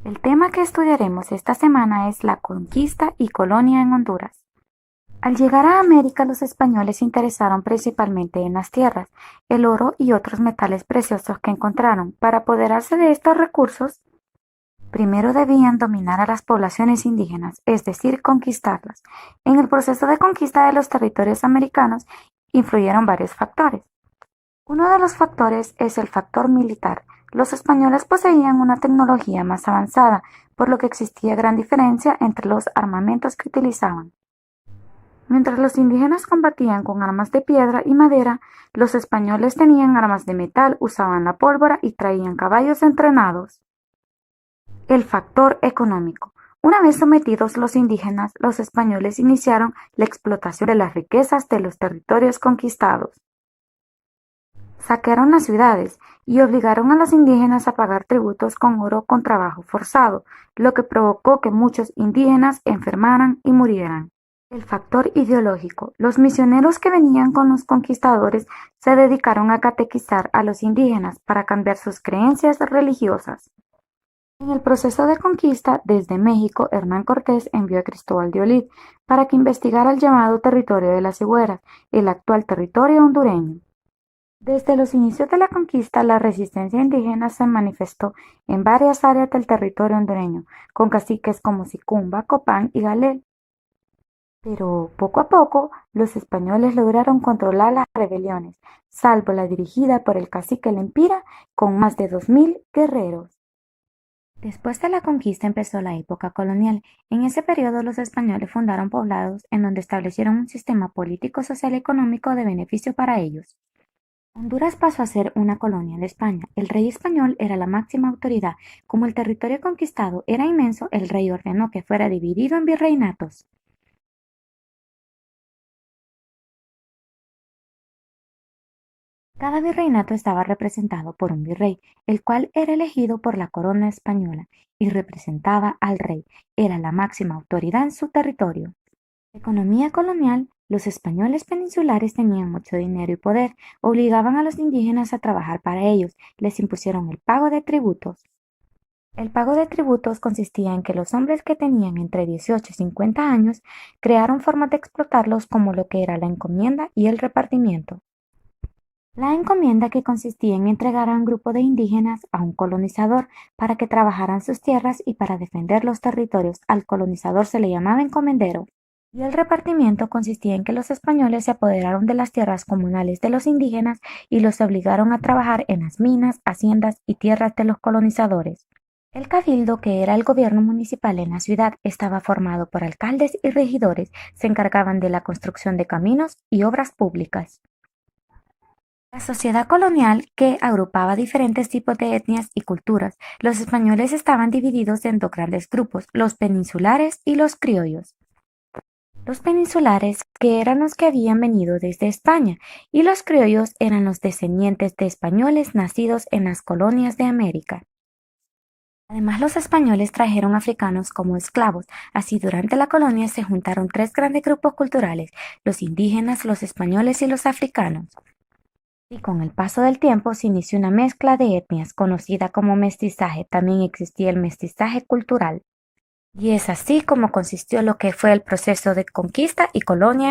El tema que estudiaremos esta semana es la conquista y colonia en Honduras. Al llegar a América, los españoles se interesaron principalmente en las tierras, el oro y otros metales preciosos que encontraron. Para apoderarse de estos recursos, primero debían dominar a las poblaciones indígenas, es decir, conquistarlas. En el proceso de conquista de los territorios americanos influyeron varios factores. Uno de los factores es el factor militar. Los españoles poseían una tecnología más avanzada, por lo que existía gran diferencia entre los armamentos que utilizaban. Mientras los indígenas combatían con armas de piedra y madera, los españoles tenían armas de metal, usaban la pólvora y traían caballos entrenados. El factor económico. Una vez sometidos los indígenas, los españoles iniciaron la explotación de las riquezas de los territorios conquistados. Saquearon las ciudades y obligaron a los indígenas a pagar tributos con oro con trabajo forzado, lo que provocó que muchos indígenas enfermaran y murieran. El factor ideológico. Los misioneros que venían con los conquistadores se dedicaron a catequizar a los indígenas para cambiar sus creencias religiosas. En el proceso de conquista, desde México, Hernán Cortés envió a Cristóbal de Olid para que investigara el llamado territorio de las Higueras, el actual territorio hondureño. Desde los inicios de la conquista, la resistencia indígena se manifestó en varias áreas del territorio hondureño, con caciques como Sicumba, Copán y Galel. Pero poco a poco, los españoles lograron controlar las rebeliones, salvo la dirigida por el cacique Lempira, con más de 2000 guerreros. Después de la conquista empezó la época colonial. En ese periodo los españoles fundaron poblados en donde establecieron un sistema político, social y económico de beneficio para ellos. Honduras pasó a ser una colonia de España. El rey español era la máxima autoridad. Como el territorio conquistado era inmenso, el rey ordenó que fuera dividido en virreinatos. Cada virreinato estaba representado por un virrey, el cual era elegido por la corona española y representaba al rey. Era la máxima autoridad en su territorio. Economía colonial. Los españoles peninsulares tenían mucho dinero y poder, obligaban a los indígenas a trabajar para ellos, les impusieron el pago de tributos. El pago de tributos consistía en que los hombres que tenían entre 18 y 50 años crearon formas de explotarlos como lo que era la encomienda y el repartimiento. La encomienda que consistía en entregar a un grupo de indígenas a un colonizador para que trabajaran sus tierras y para defender los territorios. Al colonizador se le llamaba encomendero. Y el repartimiento consistía en que los españoles se apoderaron de las tierras comunales de los indígenas y los obligaron a trabajar en las minas, haciendas y tierras de los colonizadores. El cabildo, que era el gobierno municipal en la ciudad, estaba formado por alcaldes y regidores, se encargaban de la construcción de caminos y obras públicas. La sociedad colonial, que agrupaba diferentes tipos de etnias y culturas, los españoles estaban divididos en dos grandes grupos, los peninsulares y los criollos. Los peninsulares, que eran los que habían venido desde España, y los criollos eran los descendientes de españoles nacidos en las colonias de América. Además, los españoles trajeron africanos como esclavos, así durante la colonia se juntaron tres grandes grupos culturales, los indígenas, los españoles y los africanos. Y con el paso del tiempo se inició una mezcla de etnias conocida como mestizaje. También existía el mestizaje cultural. Y es así como consistió lo que fue el proceso de conquista y colonia